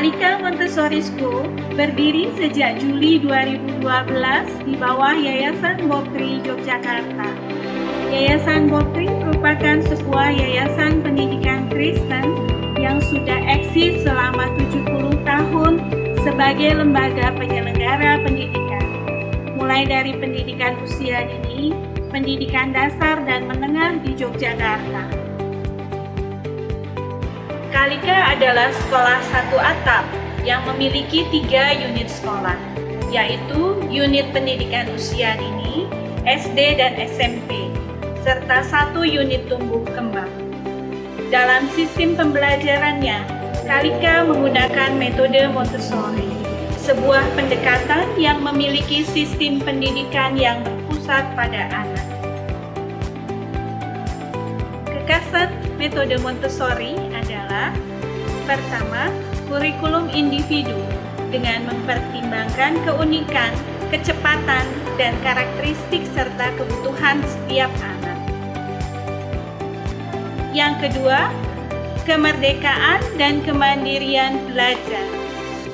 Kalika Montessori School berdiri sejak Juli 2012 di bawah Yayasan Bokri Yogyakarta. Yayasan Bokri merupakan sebuah yayasan pendidikan Kristen yang sudah eksis selama 70 tahun sebagai lembaga penyelenggara pendidikan, mulai dari pendidikan usia dini, pendidikan dasar dan menengah di Yogyakarta. Kalika adalah sekolah satu atap yang memiliki 3 unit sekolah, yaitu unit pendidikan usia dini, SD dan SMP, serta 1 unit tumbuh kembang. Dalam sistem pembelajarannya, Kalika menggunakan metode Montessori, sebuah pendekatan yang memiliki sistem pendidikan yang berpusat pada anak. Kekasan metode Montessori adalah: pertama, kurikulum individu dengan mempertimbangkan keunikan, kecepatan, dan karakteristik serta kebutuhan setiap anak. Yang kedua, kemerdekaan dan kemandirian belajar.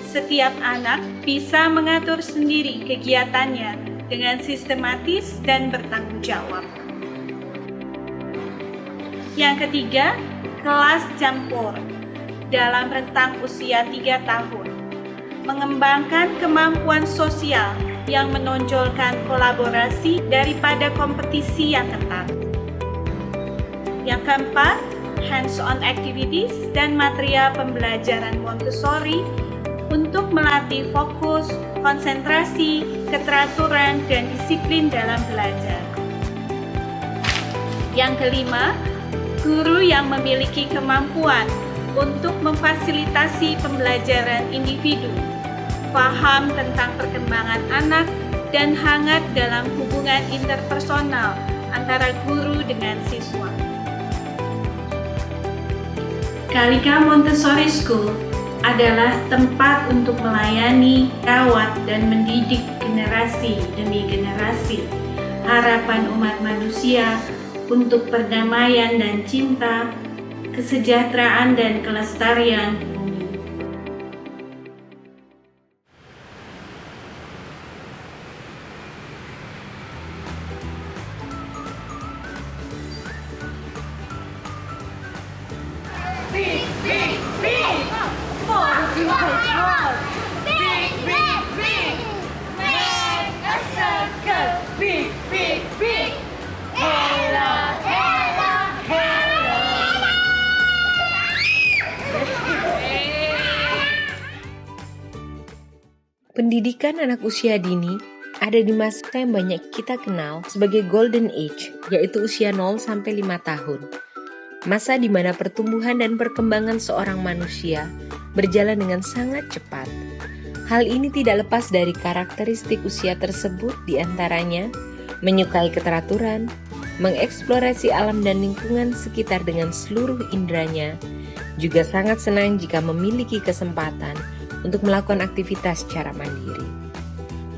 Setiap anak bisa mengatur sendiri kegiatannya dengan sistematis dan bertanggung jawab. Yang ketiga, kelas campur dalam rentang usia 3 tahun, mengembangkan kemampuan sosial yang menonjolkan kolaborasi daripada kompetisi yang ketat. Yang keempat, hands-on activities dan material pembelajaran Montessori untuk melatih fokus, konsentrasi, keteraturan, dan disiplin dalam belajar. Yang kelima, guru yang memiliki kemampuan untuk memfasilitasi pembelajaran individu, paham tentang perkembangan anak, dan hangat dalam hubungan interpersonal antara guru dengan siswa. Kalika Montessori School adalah tempat untuk melayani, rawat, dan mendidik generasi demi generasi harapan umat manusia untuk perdamaian dan cinta, kesejahteraan dan kelestarian bumi. Big, big, big! More simple more! Big, big, big! Make a circle! Big, big, big! Hello, hello, hello! Pendidikan anak usia dini ada di masa yang banyak kita kenal sebagai Golden Age, yaitu usia 0 sampai 5 tahun. Masa di mana pertumbuhan dan perkembangan seorang manusia berjalan dengan sangat cepat. Hal ini tidak lepas dari karakteristik usia tersebut, diantaranya menyukai keteraturan, mengeksplorasi alam dan lingkungan sekitar dengan seluruh inderanya, juga sangat senang jika memiliki kesempatan untuk melakukan aktivitas secara mandiri.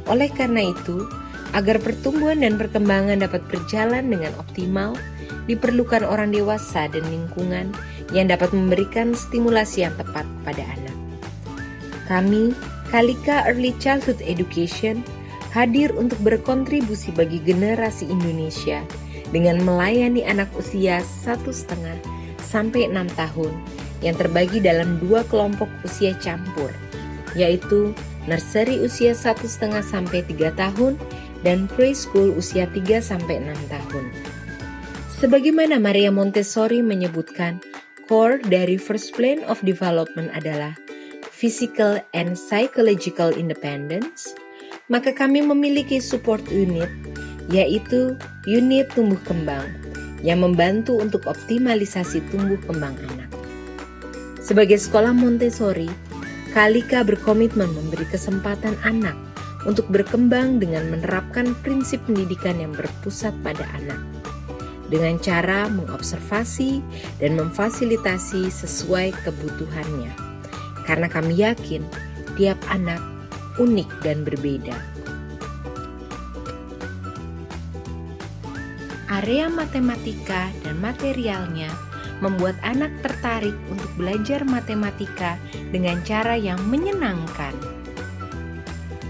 Oleh karena itu, agar pertumbuhan dan perkembangan dapat berjalan dengan optimal, diperlukan orang dewasa dan lingkungan yang dapat memberikan stimulasi yang tepat kepada anak. Kami, Kalika Early Childhood Education, hadir untuk berkontribusi bagi generasi Indonesia dengan melayani anak usia 1,5 sampai 6 tahun yang terbagi dalam 2 kelompok usia campur, yaitu nursery usia 1,5 sampai 3 tahun dan preschool usia 3 sampai 6 tahun. Sebagaimana Maria Montessori menyebutkan, core dari First Plan of Development adalah physical and psychological independence, maka kami memiliki support unit, yaitu unit tumbuh kembang, yang membantu untuk optimalisasi tumbuh kembang anak. Sebagai sekolah Montessori, Kalika berkomitmen memberi kesempatan anak untuk berkembang dengan menerapkan prinsip pendidikan yang berpusat pada anak, dengan cara mengobservasi dan memfasilitasi sesuai kebutuhannya. Karena kami yakin tiap anak unik dan berbeda. Area matematika dan materialnya membuat anak tertarik untuk belajar matematika dengan cara yang menyenangkan.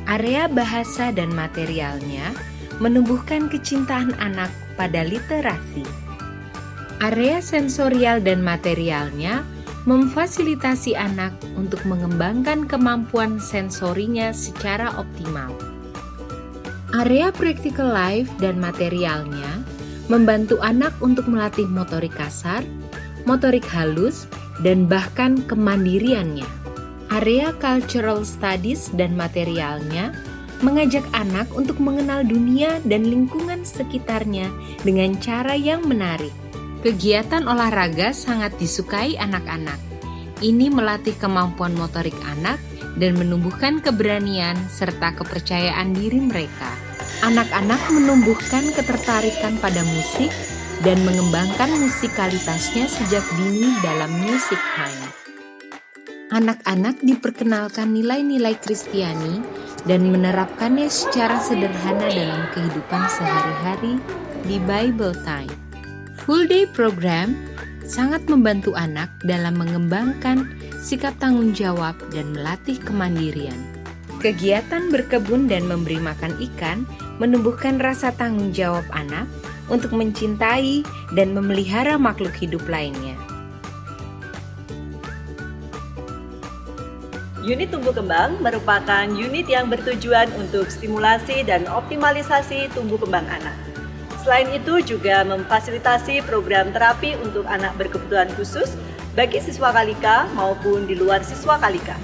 Area bahasa dan materialnya menumbuhkan kecintaan anak pada literasi. Area sensorial dan materialnya memfasilitasi anak untuk mengembangkan kemampuan sensorinya secara optimal. Area practical life dan materialnya membantu anak untuk melatih motorik kasar, motorik halus, dan bahkan kemandiriannya. Area cultural studies dan materialnya mengajak anak untuk mengenal dunia dan lingkungan sekitarnya dengan cara yang menarik. Kegiatan olahraga sangat disukai anak-anak. Ini melatih kemampuan motorik anak dan menumbuhkan keberanian serta kepercayaan diri mereka. Anak-anak menumbuhkan ketertarikan pada musik dan mengembangkan musikalitasnya sejak dini dalam music time. Anak-anak diperkenalkan nilai-nilai Kristiani dan menerapkannya secara sederhana dalam kehidupan sehari-hari di Bible Time. Full day program sangat membantu anak dalam mengembangkan sikap tanggung jawab dan melatih kemandirian. Kegiatan berkebun dan memberi makan ikan menumbuhkan rasa tanggung jawab anak untuk mencintai dan memelihara makhluk hidup lainnya. Unit tumbuh kembang merupakan unit yang bertujuan untuk stimulasi dan optimalisasi tumbuh kembang anak. Selain itu juga memfasilitasi program terapi untuk anak berkebutuhan khusus bagi siswa Kalika maupun di luar siswa Kalika.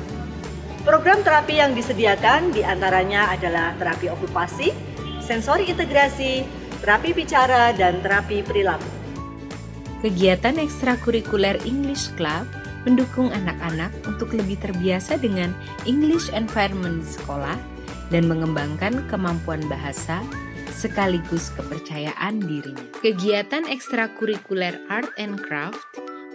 Program terapi yang disediakan diantaranya adalah terapi okupasi, sensori integrasi, terapi bicara, dan terapi perilaku. Kegiatan ekstrakurikuler English Club mendukung anak-anak untuk lebih terbiasa dengan English environment di sekolah dan mengembangkan kemampuan bahasa sekaligus kepercayaan dirinya. Kegiatan ekstrakurikuler Art and Craft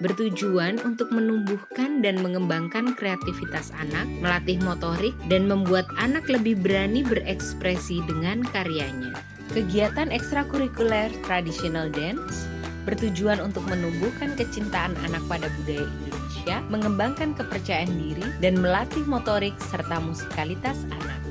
bertujuan untuk menumbuhkan dan mengembangkan kreativitas anak, melatih motorik, dan membuat anak lebih berani berekspresi dengan karyanya. Kegiatan ekstrakurikuler Traditional Dance bertujuan untuk menumbuhkan kecintaan anak pada budaya Indonesia, mengembangkan kepercayaan diri, dan melatih motorik serta musikalitas anak.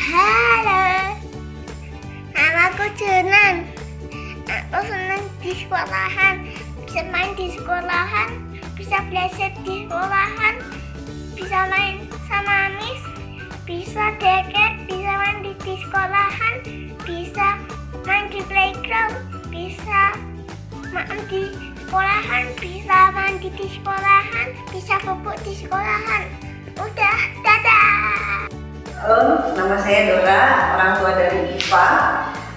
Halo, namaku Junan. Aku senang di sekolahan, bisa main di sekolahan, bisa belajar di sekolahan, bisa main sama Miss, bisa deket, bisa main di sekolahan, bisa main di playground, bisa main di sekolahan, bisa mandi di sekolahan, bisa bubuk di sekolahan. Udah, dadah! Halo, nama saya Dora, orang tua dari Iva.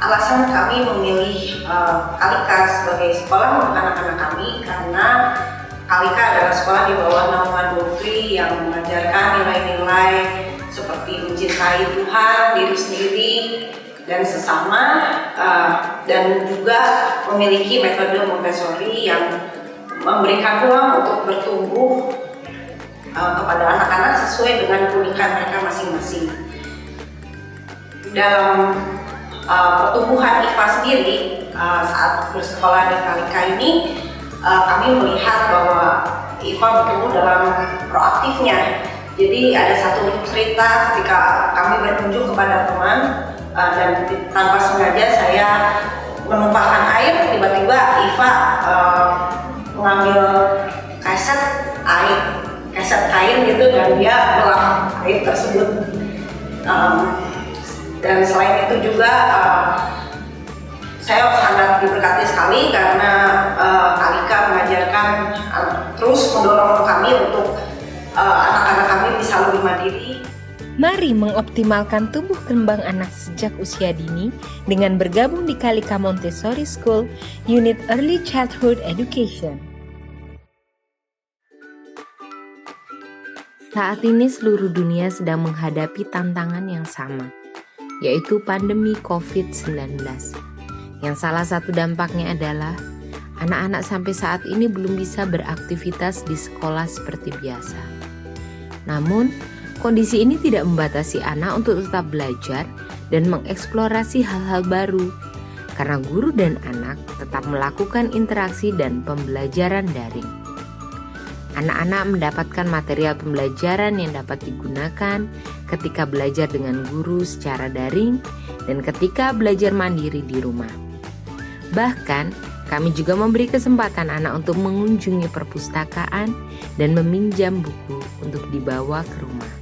Alasan kami memilih Kalika sebagai sekolah untuk anak-anak kami karena Kalika adalah sekolah di bawah naungan Bokri yang mengajarkan nilai-nilai seperti mencintai Tuhan, diri sendiri, dan sesama, dan juga memiliki metode Montessori yang memberikan ruang untuk bertumbuh kepada anak-anak sesuai dengan keunikan mereka masing-masing. Dalam pertumbuhan IPA sendiri saat bersekolah di Kalika ini, kami melihat bahwa IPA bertumbuh dalam proaktifnya. Jadi ada satu cerita ketika kami berkunjung kepada teman dan tanpa sengaja saya menumpahkan air, tiba-tiba IPA mengambil kaset kain gitu dan dia belah air tersebut. Dan selain itu juga saya sangat diberkati sekali karena Kalika mengajarkan terus mendorong kami untuk anak-anak kami bisa lebih mandiri. Mari mengoptimalkan tumbuh kembang anak sejak usia dini dengan bergabung di Kalika Montessori School, Unit Early Childhood Education. Saat ini seluruh dunia sedang menghadapi tantangan yang sama, yaitu pandemi COVID-19. Yang salah satu dampaknya adalah anak-anak sampai saat ini belum bisa beraktivitas di sekolah seperti biasa. Namun, kondisi ini tidak membatasi anak untuk tetap belajar dan mengeksplorasi hal-hal baru, karena guru dan anak tetap melakukan interaksi dan pembelajaran daring. Anak-anak mendapatkan material pembelajaran yang dapat digunakan ketika belajar dengan guru secara daring dan ketika belajar mandiri di rumah. Bahkan, kami juga memberi kesempatan anak untuk mengunjungi perpustakaan dan meminjam buku untuk dibawa ke rumah.